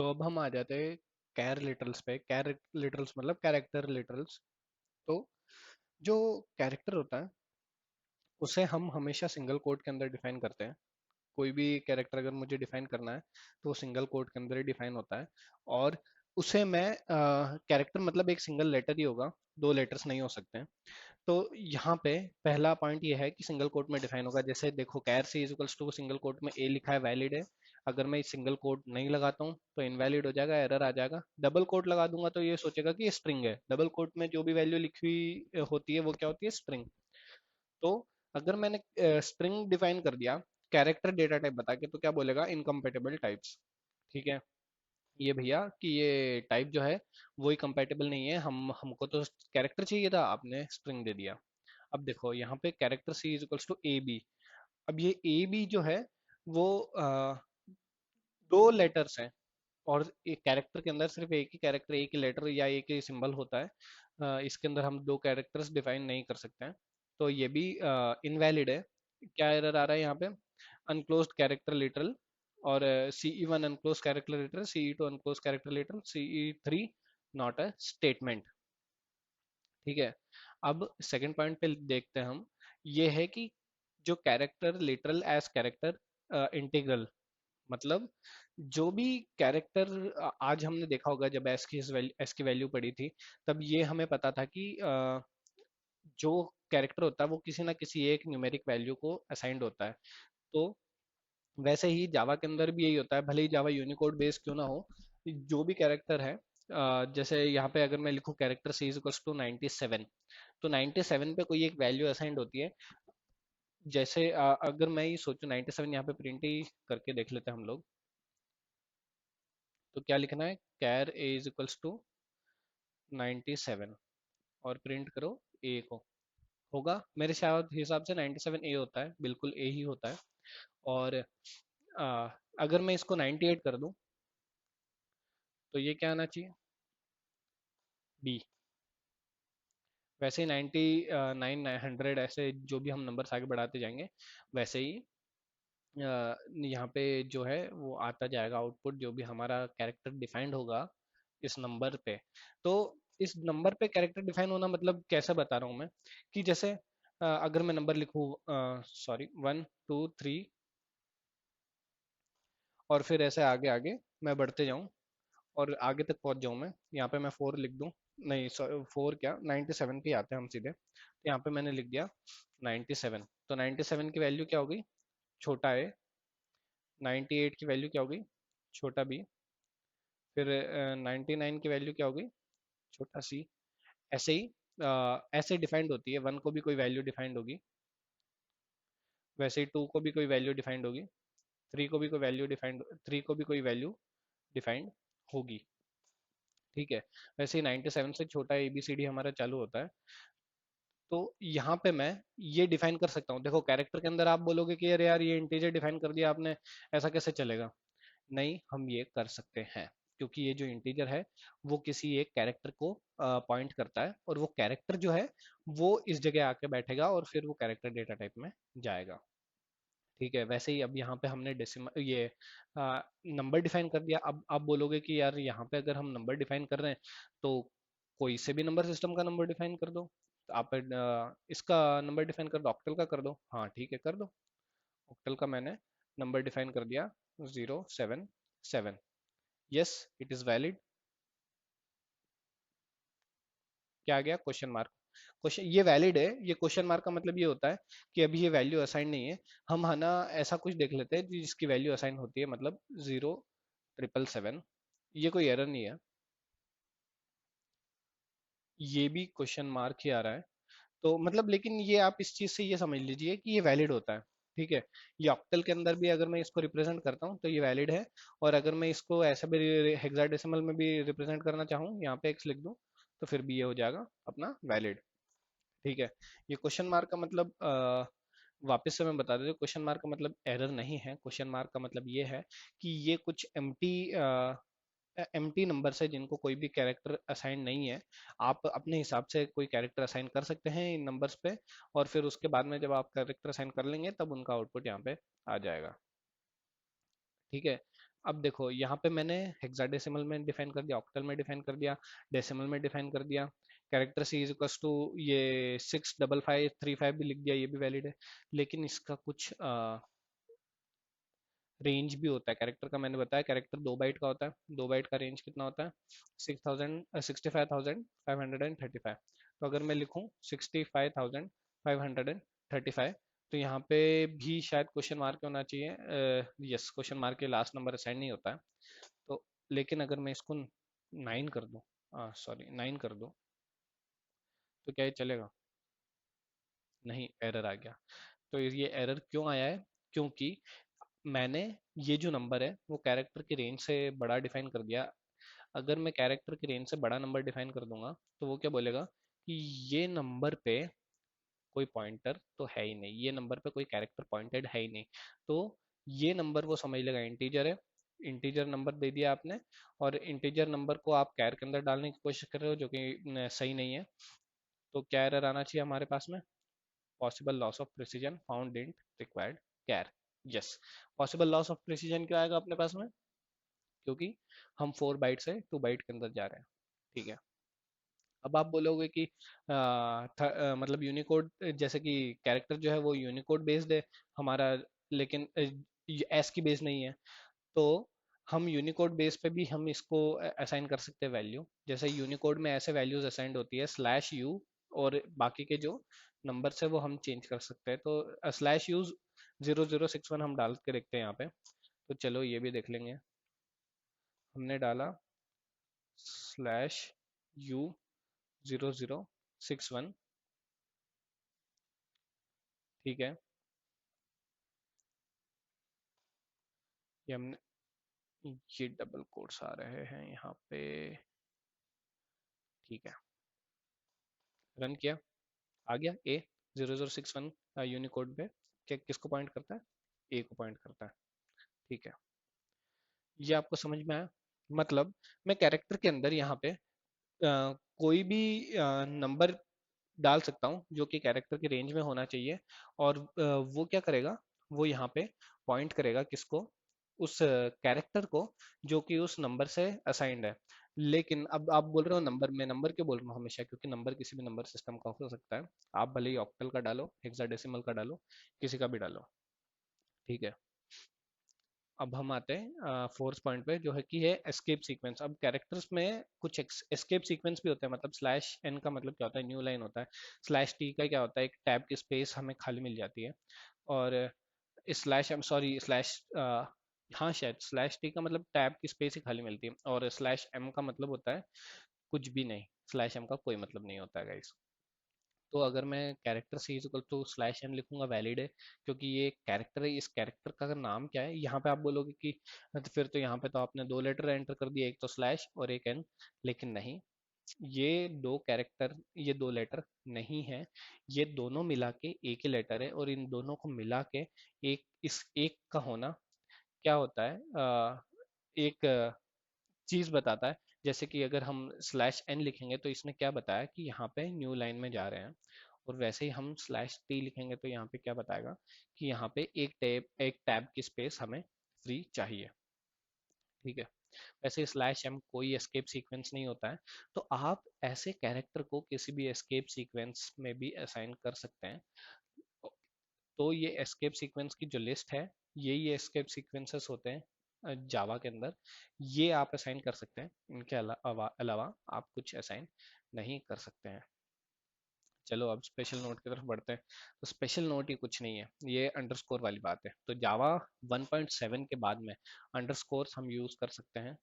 तो अब हम आ जाते हैं कैर लिटरल्स पे। कैर लिटरल्स मतलब कैरेक्टर लिटरल्स। तो जो कैरेक्टर होता है उसे हम हमेशा सिंगल कोट के अंदर डिफाइन करते हैं। कोई भी कैरेक्टर अगर मुझे डिफाइन करना है तो वो सिंगल कोट के अंदर ही डिफाइन होता है। और उसे मैं कैरेक्टर मतलब एक सिंगल लेटर ही होगा, दो लेटर्स नहीं हो सकते हैं। तो यहाँ पे पहला पॉइंट ये है कि सिंगल कोट में डिफाइन होगा। जैसे देखो char c is equals to single quote में ए लिखा है, वैलिड है। अगर मैं सिंगल कोट नहीं लगाता हूँ तो इनवैलिड हो जाएगा, एरर आ जाएगा। डबल कोट लगा दूंगा तो ये सोचेगा कि ये स्ट्रिंग है। डबल कोट में जो भी वैल्यू लिखी हुई होती है वो क्या होती है, स्ट्रिंग। तो अगर मैंने स्ट्रिंग डिफाइन कर दिया कैरेक्टर डेटा टाइप बता के, तो क्या बोलेगा, इनकम्पेटेबल टाइप्स। ठीक है, ये भैया कि ये टाइप जो है वो ही कंपेटेबल नहीं है, हमको तो कैरेक्टर चाहिए था, आपने स्ट्रिंग दे दिया। अब देखो यहाँ पे character C is equals to A B. अब ये ए बी जो है वो दो लेटर्स हैं, और एक कैरेक्टर के अंदर सिर्फ एक ही कैरेक्टर, एक ही लेटर या एक ही सिंबल होता है। इसके अंदर हम दो कैरेक्टर्स डिफाइन नहीं कर सकते हैं। तो ये भी इनवैलिड है। क्या एरर आ रहा है यहाँ पे, अनक्लोज्ड कैरेक्टर लिटरल। और CE one unclose character literal, CE two unclose character literal, CE three not a statement. ठीक है, अब सेकंड पॉइंट पे देखते हैं हम। ये है कि जो character literal as character integral, मतलब जो भी कैरेक्टर आज हमने देखा होगा जब एस की वैल्यू पड़ी थी, तब ये हमें पता था कि जो कैरेक्टर होता है वो किसी ना किसी एक न्यूमेरिक वैल्यू को असाइंड होता है। तो वैसे ही जावा के अंदर भी यही होता है, भले ही जावा यूनिकोड बेस क्यों ना हो। जो भी कैरेक्टर है, जैसे यहाँ पे अगर मैं लिखूँ character C is equals to 97, तो 97 पे कोई एक वैल्यू असाइंड होती है। जैसे अगर मैं ये सोचूं 97 यहाँ पे प्रिंट ही करके देख लेते हैं हम लोग। तो क्या लिखना है, कैर ए इज इक्वल्स टू 97 और प्रिंट करो ए को। होगा मेरे शायद हिसाब से 97 ए होता है, बिल्कुल ए ही होता है। और अगर मैं इसको 98 कर दूं तो ये क्या आना चाहिए, बी। वैसे ही 99 100 ऐसे जो भी हम नंबर्स आगे बढ़ाते जाएंगे, वैसे ही यहाँ पे जो है वो आता जाएगा आउटपुट, जो भी हमारा कैरेक्टर डिफाइंड होगा इस नंबर पे। तो इस नंबर पे कैरेक्टर डिफाइन होना मतलब कैसे बता रहा हूँ मैं, कि जैसे अगर मैं नंबर लिखूँ, सॉरी, 1 2 3, और फिर ऐसे आगे आगे मैं बढ़ते जाऊं और आगे तक पहुंच जाऊं मैं, यहाँ पे मैं 4 लिख दूं। नहीं, 4 क्या, 97 पे आते हैं हम सीधे। तो यहाँ पे मैंने लिख दिया 97, तो 97 की वैल्यू क्या हो गई, छोटा ए। 98 की वैल्यू क्या हो गई, छोटा बी। फिर 99 की वैल्यू क्या हो गई, छोटा सी। ऐसे ही ऐसे डिफाइंड होती है, 1 को भी कोई वैल्यू डिफाइंड होगी, वैसे ही 2 को भी कोई वैल्यू डिफाइंड होगी, 3 को भी कोई वैल्यू डिफाइंड, 3 को भी कोई वैल्यू डिफाइंड होगी। ठीक है, वैसे ही 97 से छोटा ए बी सी डी हमारा चालू होता है। तो यहाँ पे मैं ये डिफाइन कर सकता हूँ। देखो कैरेक्टर के अंदर आप बोलोगे कि अरे यार ये इंटीजर डिफाइन कर दिया आपने, ऐसा कैसे चलेगा। नहीं, हम ये कर सकते हैं, क्योंकि ये जो इंटीजर है वो किसी एक कैरेक्टर को पॉइंट करता है, और वो कैरेक्टर जो है वो इस जगह आके बैठेगा और फिर वो कैरेक्टर डेटा टाइप में जाएगा। ठीक है, वैसे ही अब यहाँ पे हमने डेसिमल ये नंबर डिफाइन कर दिया। अब आप बोलोगे कि यार यहाँ पे अगर हम नंबर डिफाइन कर रहे हैं तो कोई से भी नंबर सिस्टम का नंबर डिफाइन कर दो। तो आप इसका नंबर डिफाइन कर दो, ऑक्टल का कर दो। हाँ ठीक है, कर दो। ऑक्टल का मैंने नंबर डिफाइन कर दिया 077। Yes, it is valid. क्या आ गया, क्वेश्चन मार्क। क्वेश्चन ये वैलिड है, ये क्वेश्चन मार्क का मतलब ये होता है कि अभी ये वैल्यू असाइन नहीं है। हम है ना ऐसा कुछ देख लेते हैं जिसकी वैल्यू असाइन होती है, मतलब 0 777। ये कोई एरर नहीं है, ये भी क्वेश्चन मार्क ही आ रहा है। तो मतलब लेकिन ये आप इस चीज से ये समझ लीजिए कि ये वैलिड होता है। ठीक है, ये ऑक्टल के अंदर भी अगर मैं इसको रिप्रेजेंट करता हूँ तो ये वैलिड है। और अगर मैं इसको ऐसा भी हेक्साडेसिमल में भी रिप्रेजेंट करना चाहूँ, यहाँ पे x लिख दूँ, तो फिर भी ये हो जाएगा अपना वैलिड। ठीक है, ये क्वेश्चन मार्क का मतलब वापस से मैं बता देता हूँ, क्वेश्चन मार्क का मतलब एरर नहीं है। क्वेश्चन मार्क का मतलब ये है कि ये कुछ एम्प्टी नंबर्स है जिनको कोई भी कैरेक्टर असाइन नहीं है। आप अपने हिसाब से कोई कैरेक्टर असाइन कर सकते हैं इन नंबर्स पे, और फिर उसके बाद में जब आप कैरेक्टर असाइन कर लेंगे तब उनका आउटपुट यहाँ पे आ जाएगा। ठीक है। अब देखो यहाँ पे मैंने हेक्साडेसिमल में डिफाइन कर दिया, ऑक्टल में डिफाइन कर दिया, डेसिमल में डिफाइन कर दिया। Character C is equals to ये 65535 भी लिख दिया, ये भी वैलिड है। लेकिन इसका कुछ रेंज भी होता है कैरेक्टर का। मैंने बताया कैरेक्टर 2 बाइट का होता है, 2 बाइट का रेंज कितना होता है? 65,535। तो अगर मैं लिखूं 65,535, तो यहाँ पे भी शायद क्वेश्चन मार्क होना चाहिए। यस, क्वेश्चन मार्क के लास्ट नंबर असाइन नहीं होता है। तो लेकिन अगर मैं इसको 9 कर दूं, सॉरी 9 कर दूं, तो क्या ये चलेगा? नहीं, एरर आ गया। तो ये एरर क्यों आया है? क्योंकि मैंने ये जो नंबर है वो कैरेक्टर की रेंज से बड़ा डिफाइन कर दिया। अगर मैं कैरेक्टर की रेंज से बड़ा नंबर डिफाइन कर दूंगा तो वो क्या बोलेगा कि ये नंबर पे कोई पॉइंटर तो है ही नहीं, ये नंबर पे कोई कैरेक्टर पॉइंटेड है ही नहीं। तो ये नंबर वो समझ लेगा इंटीजर है। इंटीजर नंबर दे दिया आपने, और इंटीजर नंबर को आप कैर के अंदर डालने की कोशिश कर रहे हो, जो कि सही नहीं है। तो क्या एरर आना चाहिए हमारे पास में? Possible loss of precision found in required char. Yes, possible loss of precision क्यों आएगा अपने पास में? क्योंकि हम 4 बाइट से 2 बाइट के अंदर जा रहे हैं। ठीक है। अब आप बोलोगे कि मतलब यूनिकोड, जैसे कि कैरेक्टर जो है वो यूनिकोड बेस्ड है हमारा, लेकिन एस की बेस नहीं है। तो हम यूनिकोड बेस पे भी हम इसको असाइन कर सकते हैं वैल्यू। जैसे यूनिकोड में ऐसे वैल्यूज असाइंड होती है /u, और बाकी के जो नंबर्स है वो हम चेंज कर सकते हैं। तो /u 0061 हम डाल के देखते हैं यहाँ पे। तो चलो ये भी देख लेंगे। हमने डाला /u 0061। ठीक है। ये हमने, ये डबल कोट्स आ रहे हैं यहाँ पे। ठीक है, रन किया, आ गया A0061 यूनिकोड पे। क्या किसको पॉइंट करता है? ए को पॉइंट करता है। ठीक है, ये आपको समझ में आया? मतलब मैं कैरेक्टर के अंदर यहाँ पे कोई भी नंबर डाल सकता हूँ जो कि कैरेक्टर की रेंज में होना चाहिए, और वो क्या करेगा? वो यहाँ पे पॉइंट करेगा किसको? उस कैरेक्टर को जो कि उस नंबर से असाइंड है। लेकिन अब आप बोल रहे हो नंबर, में नंबर क्यों बोल रहा हूँ हमेशा? क्योंकि नंबर किसी भी नंबर सिस्टम का हो सकता है। आप भले ही ऑक्टल का डालो, हेक्साडेसिमल का डालो, किसी का भी डालो। ठीक है। अब हम आते हैं फोर्थ पॉइंट पे, जो है कि है एस्केप सीक्वेंस। अब कैरेक्टर्स में कुछ एस्केप सीक्वेंस भी होते हैं। मतलब /n का मतलब क्या होता है? न्यू लाइन होता है। /t का क्या होता है? एक टैब की स्पेस हमें खाली मिल जाती है। और /m, सॉरी हाँ शायद /t का मतलब टैब की स्पेस ही खाली मिलती है, और /m का मतलब होता है कुछ भी नहीं। /m का कोई मतलब नहीं होता है गाइस। तो अगर मैं character C is equal to /n लिखूंगा, वैलिड है, क्योंकि ये कैरेक्टर है। इस कैरेक्टर का नाम क्या है? यहाँ पे आप बोलोगे कि तो फिर तो यहाँ पे तो आपने 2 लेटर एंटर कर दिए, एक तो स्लैश और एक एन। लेकिन नहीं, ये 2 कैरेक्टर, ये 2 लेटर नहीं है। ये दोनों मिला के एक ही लेटर है, और इन दोनों को मिला के एक, इस एक का होना क्या होता है? एक चीज बताता है। जैसे कि अगर हम /n लिखेंगे तो इसने क्या बताया कि यहाँ पे न्यू लाइन में जा रहे हैं। और वैसे ही हम /t लिखेंगे तो यहाँ पे क्या बताएगा कि यहाँ पे एक टैब की स्पेस हमें फ्री चाहिए। ठीक है। वैसे /m कोई एस्केप सीक्वेंस नहीं होता है। तो आप ऐसे कैरेक्टर को किसी भी एस्केप सीक्वेंस में भी असाइन कर सकते हैं। तो ये एस्केप सीक्वेंस की जो लिस्ट है, ये एस्केप सीक्वेंसेस होते हैं जावा के अंदर। ये आप असाइन कर सकते हैं। इनके अलावा आप कुछ असाइन नहीं कर सकते हैं। चलो अब स्पेशल नोट की तरफ बढ़ते हैं। तो स्पेशल नोट ही कुछ नहीं है, ये अंडरस्कोर वाली बात है। तो जावा 1.7 के बाद में अंडरस्कोर्स हम यूज कर सकते हैं।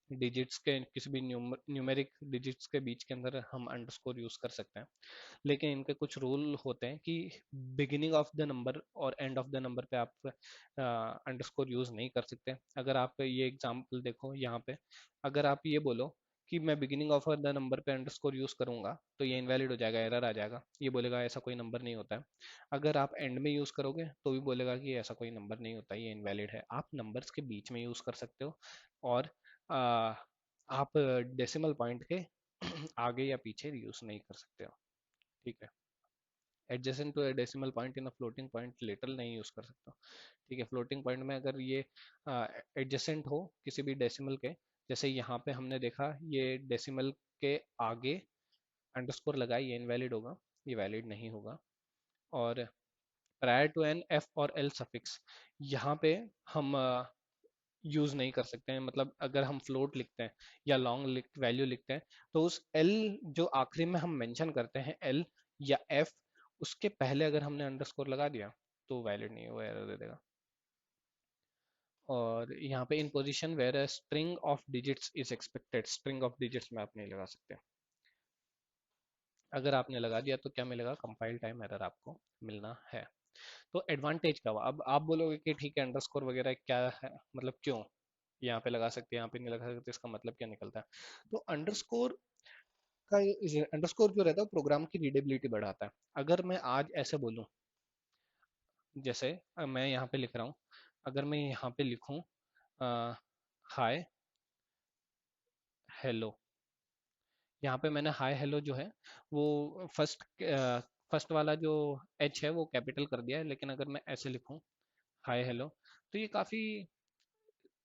डिजिट्स के, किसी भी न्यूमेरिक डिजिट्स के बीच के अंदर हम अंडरस्कोर यूज कर सकते हैं। लेकिन इनके कुछ रूल होते हैं कि बिगिनिंग ऑफ द नंबर और एंड ऑफ द नंबर पे आप अंडरस्कोर यूज नहीं कर सकते। अगर आप ये एग्जांपल देखो यहाँ पे, अगर आप ये बोलो कि मैं बिगिनिंग ऑफ द नंबर पे अंडरस्कोर यूज करूंगा, तो ये इनवैलिड हो जाएगा, एरर आ जाएगा। ये बोलेगा ऐसा कोई नंबर नहीं होता है। अगर आप एंड में यूज करोगे तो भी बोलेगा कि ऐसा कोई नंबर नहीं होता, ये इनवैलिड है। आप नंबर्स के बीच में यूज कर सकते हो, और आ, आप डेसिमल पॉइंट के आगे या पीछे यूज नहीं कर सकते हो। ठीक है। Adjacent to a decimal point in a floating point literal नहीं यूज कर सकता। ठीक है, फ्लोटिंग पॉइंट में अगर ये एडजेसेंट हो किसी भी डेसिमल के, जैसे यहाँ पे हमने देखा ये डेसिमल के आगे अंडरस्कोर लगा, ये इनवैलिड होगा, ये वैलिड नहीं होगा। और प्रायर टू एन एफ और एल सफिक्स, यहाँ पे हम यूज नहीं कर सकते हैं। मतलब अगर हम फ्लोट लिखते हैं या लॉन्ग वैल्यू लिखते हैं, तो उस एल जो आखिरी में हम मेंशन करते हैं, एल या एफ, उसके पहले अगर हमने अंडरस्कोर लगा दिया तो वैलिड नहीं है, वो एरर दे देगा। और यहाँ पे in position where string of digits is expected, string of digits में आप नहीं लगा सकते। अगर आपने लगा दिया तो क्या मिलेगा, कंपाइल टाइम एरर आपको मिलना है। तो एडवांटेज क्या हुआ? अब आप बोलोगे कि ठीक है अंडरस्कोर वगैरह क्या है, मतलब क्यों यहाँ पे लगा सकते हैं यहाँ पे नहीं लगा सकते, इसका मतलब क्या निकलता है? तो अंडरस्कोर का, अंडरस्कोर जो रहता है प्रोग्राम की रीडेबिलिटी बढ़ाता है। अगर मैं आज ऐसे बोलूँ, जैसे मैं यहाँ पे लिख रहा हूँ, अगर मैं यहाँ पे लिखूँ हाय हेलो, यहाँ पे मैंने हाय हेलो जो है वो फर्स्ट वाला जो एच है वो कैपिटल कर दिया है, लेकिन अगर मैं ऐसे लिखूँ हाय हेलो, तो ये काफी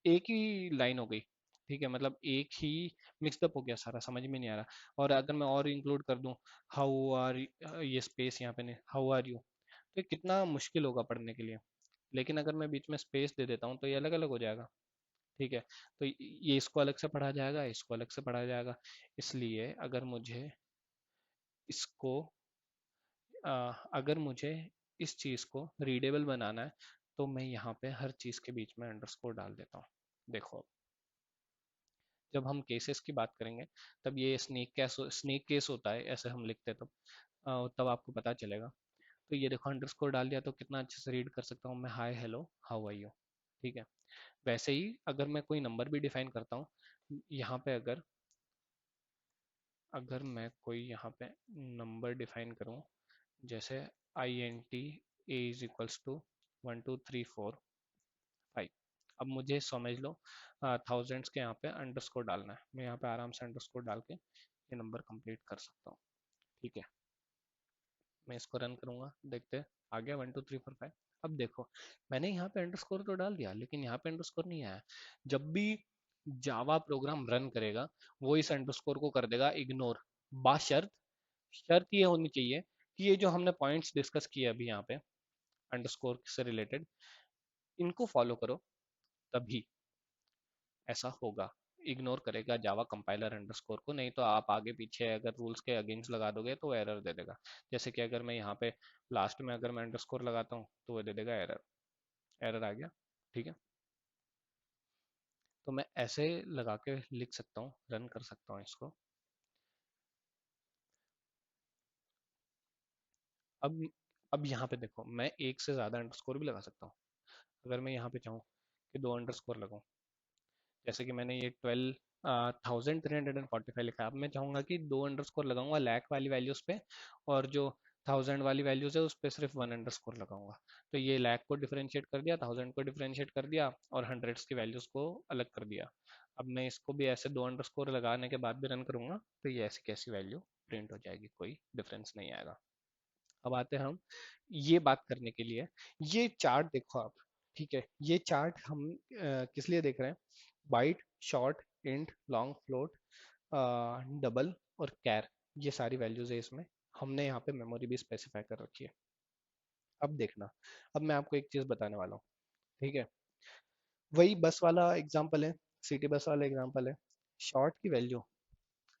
एक ही लाइन हो गई। ठीक है, मतलब एक ही मिक्सअप हो गया सारा, समझ में नहीं आ रहा। और अगर मैं और इंक्लूड कर दूं हाउ आर, ये स्पेस यहाँ पे नहीं, हाउ आर यू, तो ये कितना मुश्किल होगा पढ़ने के लिए। लेकिन अगर मैं बीच में स्पेस दे देता हूँ तो ये अलग अलग हो जाएगा। ठीक है, तो ये इसको अलग से पढ़ा जाएगा, इसको अलग से पढ़ा जाएगा। इसलिए इसको अगर मुझे इस चीज़ को रीडेबल बनाना है, तो मैं यहाँ पे हर चीज़ के बीच में अंडरस्कोर डाल देता हूँ। देखो, जब हम केसेस की बात करेंगे तब ये स्नेक केस होता है, ऐसे हम लिखते हैं तब तब आपको पता चलेगा। तो ये देखो अंडरस्कोर डाल दिया तो कितना अच्छे से रीड कर सकता हूँ मैं, hi hello how are you. ठीक है, वैसे ही अगर मैं कोई नंबर भी डिफाइन करता हूँ यहाँ पे, अगर अगर मैं कोई यहाँ पे नंबर डिफाइन करूँ, जैसे INT A is equals to 1 2 3 4 5, अब मुझे समझ लो थाउजेंड्स के यहाँ पे अंडरस्कोर डालना है, मैं यहाँ पे आराम से अंडरस्कोर डाल के ये नंबर कंप्लीट कर सकता हूँ। ठीक है, मैं इसको रन करूंगा, देखते हैं आ गया 1 2 3 4 5। अब देखो मैंने यहाँ पे अंडरस्कोर तो डाल दिया, लेकिन यहाँ पे अंडरस्कोर नहीं आया। जब भी जावा प्रोग्राम रन करेगा वो इस अंडरस्कोर को कर देगा इग्नोर, बाशर्त, शर्त ये होनी चाहिए कि ये जो हमने पॉइंट्स डिस्कस किए अभी यहाँ पे अंडरस्कोर से रिलेटेड, इनको फॉलो करो, तभी ऐसा होगा। इग्नोर करेगा जावा कंपाइलर अंडरस्कोर को, नहीं तो आप आगे पीछे अगर रूल्स के अगेंस्ट लगा दोगे तो एरर दे देगा। जैसे कि अगर मैं यहाँ पे लास्ट में अगर मैं अंडरस्कोर लगाता हूँ तो वो दे देगा एरर, एरर आ गया। ठीक है, तो मैं ऐसे लगा के लिख सकता हूँ, रन कर सकता हूँ इसको। अब अब यहाँ पे देखो मैं एक से ज्यादा अंडरस्कोर भी लगा सकता हूँ। अगर मैं यहाँ पे चाहूँ कि 2 अंडरस्कोर लगाऊं, जैसे कि मैंने ये 12,345 लिखा है, अब मैं चाहूंगा कि 2 अंडरस्कोर लगाऊंगा लैक वाली वैल्यूज पे, और जो 1000 वाली वैल्यूज है उस पे सिर्फ 1 अंडरस्कोर लगाऊंगा। तो ये लैक को डिफरेंशिएट कर दिया, 1000 को डिफरेंशिएट कर दिया, और हंड्रेड्स की वैल्यूज को अलग कर दिया। अब मैं इसको भी ऐसे 2 अंडरस्कोर लगाने के बाद भी रन करूंगा तो ये ऐसी कैसी वैल्यू प्रिंट हो जाएगी, कोई डिफरेंस नहीं आएगा। अब आते हैं हम ये बात करने के लिए, ये चार्ट देखो आप। ठीक है, ये चार्ट हम किस लिए देख रहे हैं? Byte, short, int, long, float, double और कैर, ये सारी वैल्यूज है इसमें। हमने यहाँ पे मेमोरी भी स्पेसिफाई कर रखी है। अब देखना, अब मैं आपको एक चीज बताने वाला हूँ। ठीक है, वही बस वाला एग्जांपल है, सिटी बस वाला एग्जांपल है। शॉर्ट की वैल्यू,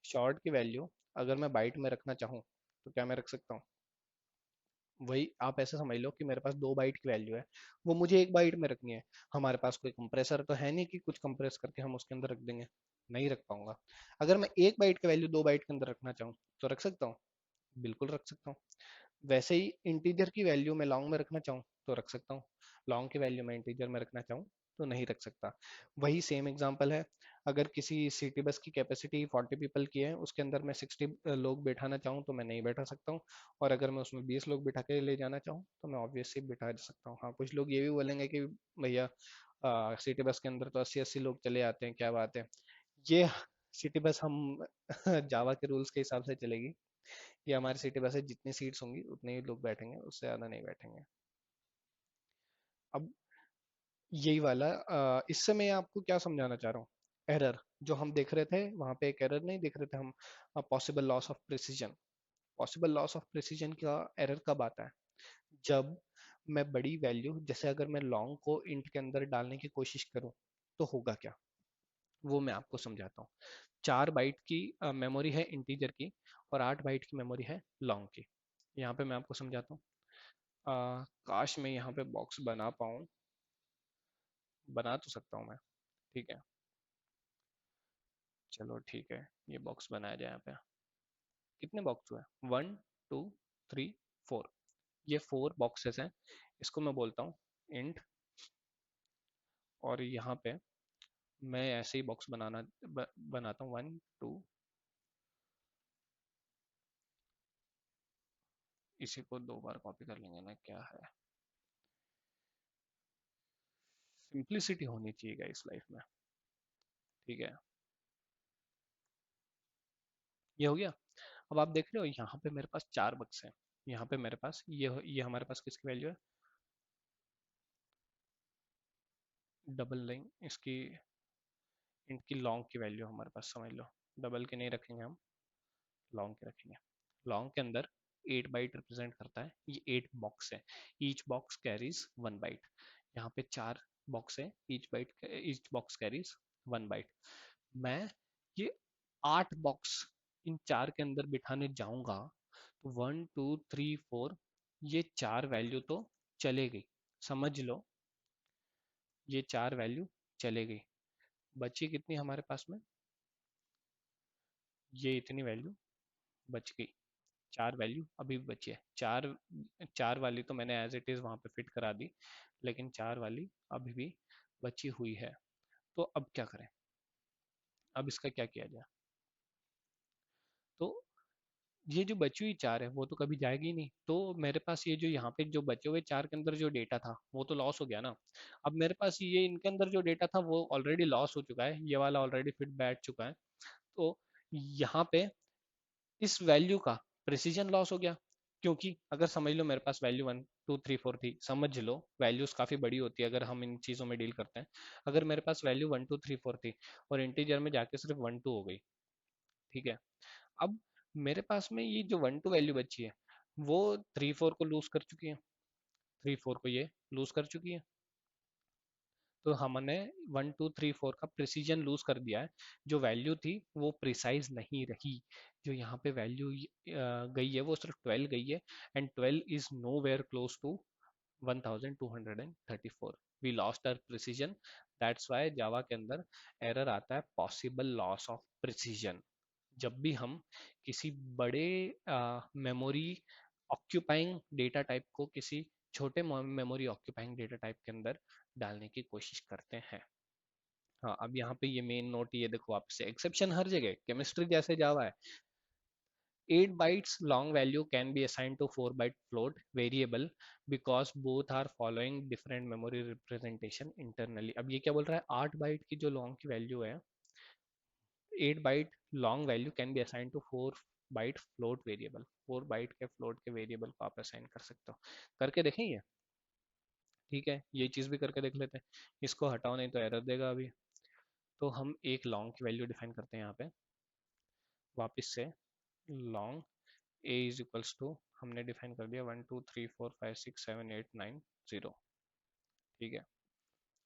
शॉर्ट की वैल्यू अगर मैं बाइट में रखना चाहूँ तो क्या मैं रख सकता हूँ? वही आप ऐसे समझ लो कि मेरे पास 2 बाइट की वैल्यू है, वो मुझे 1 बाइट में रखनी है। हमारे पास कोई कंप्रेसर तो है नहीं कि कुछ कंप्रेस करके हम उसके अंदर रख देंगे, नहीं रख पाऊंगा। अगर मैं 1 बाइट की वैल्यू 2 बाइट के अंदर रखना चाहूँ तो रख सकता हूँ, बिल्कुल रख सकता हूँ। वैसे ही इंटीजर की वैल्यू मैं लॉन्ग में रखना चाहूँ तो रख सकता हूँ, लॉन्ग की वैल्यू मैं इंटीजर में रखना चाहूँ तो नहीं रख सकता। वही सेम एग्जांपल है, अगर किसी सिटी बस की कैपेसिटी 40 पीपल की है, उसके अंदर मैं 60 लोग बैठाना चाहूँ तो मैं नहीं बैठा सकता हूँ। और अगर मैं उसमें 20 लोग बिठा के ले जाना चाहूँ तो मैं ऑब्वियसली बिठा सकता हूँ। हाँ, कुछ लोग ये भी बोलेंगे कि भैया सिटी बस के अंदर तो 80-80 लोग चले आते हैं, क्या बात है। ये सिटी बस हम जावा के रूल्स के हिसाब से चलेगी, ये हमारी सिटी बस है, जितनी सीट्स होंगी उतने ही लोग बैठेंगे, उससे ज़्यादा नहीं बैठेंगे। अब यही वाला इससे मैं आपको क्या समझाना चाह रहा हूँ, एरर जो हम देख रहे थे वहां पे, एक एरर नहीं देख रहे थे हम, possible loss of precision. Possible loss of precision का एरर कब आता है? जब मैं बड़ी वैल्यू, जैसे अगर मैं लॉन्ग को इंट के अंदर डालने की कोशिश करूं तो होगा क्या, वो मैं आपको समझाता हूँ। 4 बाइट की मेमोरी है इंटीजर की, और 8 बाइट की मेमोरी है लॉन्ग की। यहाँ पे मैं आपको समझाता हूँ। काश मैं यहाँ पे बॉक्स बना पाऊँ, बना तो सकता हूँ मैं। ठीक है, चलो ठीक है, ये बॉक्स बनाया जाए यहाँ पे। कितने बॉक्स हुए? 1 2 3 4। ये 4 बॉक्सेस हैं। इसको मैं बोलता हूँ इंट, और यहाँ पे मैं ऐसे ही बॉक्स बनाता हूँ 1 2। इसी को 2 बार कॉपी कर लेंगे ना, क्या है, सिंप्लिसिटी होनी चाहिए इस लाइफ में। ठीक है, ये हो गया। अब आप देख रहे हो यहाँ पे मेरे पास 4 बक्स हैं। यहाँ पे मेरे पास ये हमारे पास किसकी वैल्यू है? डबल लाइन इसकी, इनकी लॉन्ग की वैल्यू हमारे पास, समझ लो। डबल के नहीं रखेंगे हम, लॉन्ग के रखेंगे। लॉन्ग के अंदर 8 बाइट रिप्रेजेंट करता है, ये 8 बॉक्स है। Each box carries 1 byte. यहाँ पे 4 बॉक्स है, ईच बॉक्स कैरीज 1 बाइट। मैं ये 8 बॉक्स इन 4 के अंदर बिठाने जाऊंगा तो 1 2 3 4, ये 4 वैल्यू तो चले गई, समझ लो। ये 4 वैल्यू चले गई, बची कितनी हमारे पास में? ये इतनी वैल्यू बच गई। 4 वैल्यू अभी भी बची है। चार, 4 वाली तो मैंने एज इट इज वहां पे फिट करा दी, लेकिन 4 वाली अभी भी बची हुई है। तो अब क्या करें? अब इसका क्या किया जाए? तो ये जो बची हुई 4 है वो तो कभी जाएगी ही नहीं, तो मेरे पास ये जो यहाँ पे जो बचे हुए 4 के अंदर जो डेटा था वो तो लॉस हो गया ना। अब मेरे पास ये इनके अंदर जो डेटा था वो ऑलरेडी लॉस हो चुका है, ये वाला ऑलरेडी फिट बैठ चुका है। तो यहाँ पे इस वैल्यू का प्रिसीजन लॉस हो गया, क्योंकि अगर समझ लो मेरे पास वैल्यू 1 2 3 4 थी, समझ लो वैल्यूज काफी बड़ी होती है अगर हम इन चीजों में डील करते हैं। अगर मेरे पास वैल्यू 1 2 3 4 थी और इंटीजर में जाके सिर्फ 1 2 हो गई, ठीक है। अब मेरे पास में ये जो 1 2 वैल्यू बची है वो 3 4 को लूज कर चुकी है, 3 4 को ये लूज कर चुकी है। तो हमने 1 2 3 4 का प्रिसीजन लूज कर दिया है। जो वैल्यू थी वो प्रिसाइज नहीं रही, जो यहाँ पे वैल्यू गई है वो सिर्फ 12 गई है, and 12 is nowhere close to 1234। We lost our precision. That's why Java के अंदर एरर आता है, पॉसिबल लॉस ऑफ प्रिसीजन। जब भी हम किसी बड़े मेमोरी ऑक्यूपाइंग डेटा टाइप को किसी छोटे मेमोरी ऑक्यूपाइंग डेटा टाइप के अंदर डालने की कोशिश करते हैं। हाँ, अब यहाँ पे ये मेन नोट, ये देखो वापस से एक्सेप्शन हर जगह, केमिस्ट्री जैसे जावा है। 8 bytes long value can be assigned to 4 byte float variable because both are following different memory representation internally। अब ये क्या बोल रहा है, 8 बाइट की जो लॉन्ग की वैल्यू है, 8 byte long value can be assign to 4 byte float variable. 4 byte के फ्लोट के वेरिएबल को आप असाइन कर सकते हो। करके देखें ये? ठीक है, ये चीज भी करके देख लेते हैं। इसको हटाओ नहीं तो एरर देगा अभी। तो हम एक लॉन्ग की वैल्यू डिफाइन करते हैं यहाँ पे वापस से। Long a is equals to, हमने डिफाइन कर दिया 1 2 3 4 5 6 7 8 9 0। ठीक है,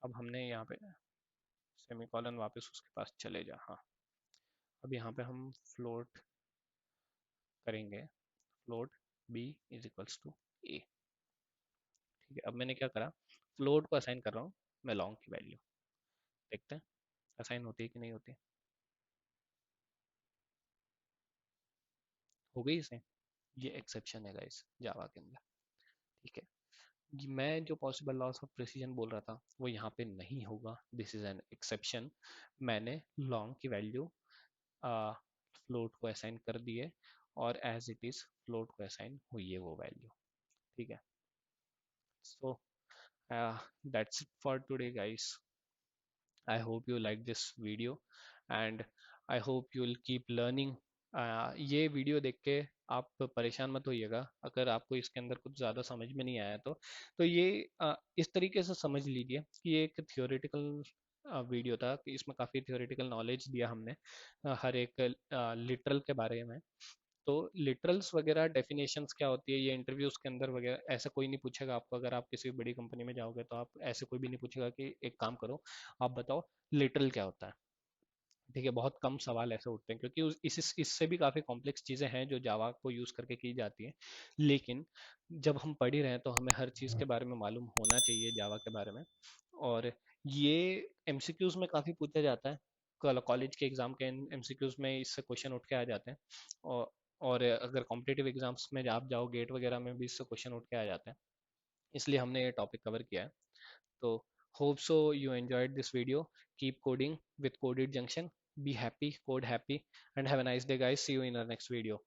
अब हमने यहाँ पे सेमीकॉलन वापस उसके पास चले जा, हाँ। अब यहाँ पे हम फ्लोट करेंगे, float b is equals to a. ठीक है, अब मैंने क्या करा, फ्लोट को असाइन कर रहा हूँ मैं लॉन्ग की वैल्यू। देखते हैं असाइन होती है कि नहीं होती। हो गई इसे। ये एक्सेप्शन है गाइस जावा के अंदर। ठीक है, मैं जो पॉसिबल लॉस ऑफ प्रिसीजन बोल रहा था वो यहाँ पे नहीं होगा, दिस इज एन एक्सेप्शन। मैंने लॉन्ग की वैल्यू फ्लोट को असाइन कर दी है, और एज इट इज फ्लोट को असाइन हुई है वो वैल्यू। ठीक है, so that's it for today guys. I hope you like this video, and I hope you will keep learning ये वीडियो देख के आप परेशान मत होइएगा अगर आपको इसके अंदर कुछ ज़्यादा समझ में नहीं आया तो ये इस तरीके से समझ लीजिए कि ये एक थियोरेटिकल वीडियो था कि इसमें काफ़ी थियोरेटिकल नॉलेज दिया हमने हर एक लिटरल के बारे में। तो लिटरल्स वगैरह डेफिनेशंस क्या होती है ये इंटरव्यूज के अंदर वगैरह ऐसा कोई नहीं पूछेगा आपको। अगर आप किसी बड़ी कंपनी में जाओगे तो आप ऐसे कोई भी नहीं पूछेगा कि एक काम करो आप बताओ लिटरल क्या होता है। ठीक है, बहुत कम सवाल ऐसे उठते हैं क्योंकि इससे भी काफ़ी कॉम्प्लेक्स चीज़ें हैं जो जावा को यूज़ करके की जाती हैं। लेकिन जब हम पढ़ ही रहे हैं तो हमें हर चीज़ के बारे में मालूम होना चाहिए जावा के बारे में। और ये एमसीक्यूज में काफ़ी पूछा जाता है। कॉलेज के एग्ज़ाम के एमसीक्यूज में इससे क्वेश्चन उठ के आ जाते हैं। और और अगर कॉम्पिटिटिव एग्जाम्स में आप जाओ गेट वगैरह में भी इससे क्वेश्चन उठ के आ जाते हैं। इसलिए हमने ये टॉपिक कवर किया है। तो hope so you enjoyed this video. Keep coding with Coded Junction. Be happy, code happy, and have a nice day, guys. See you in our next video.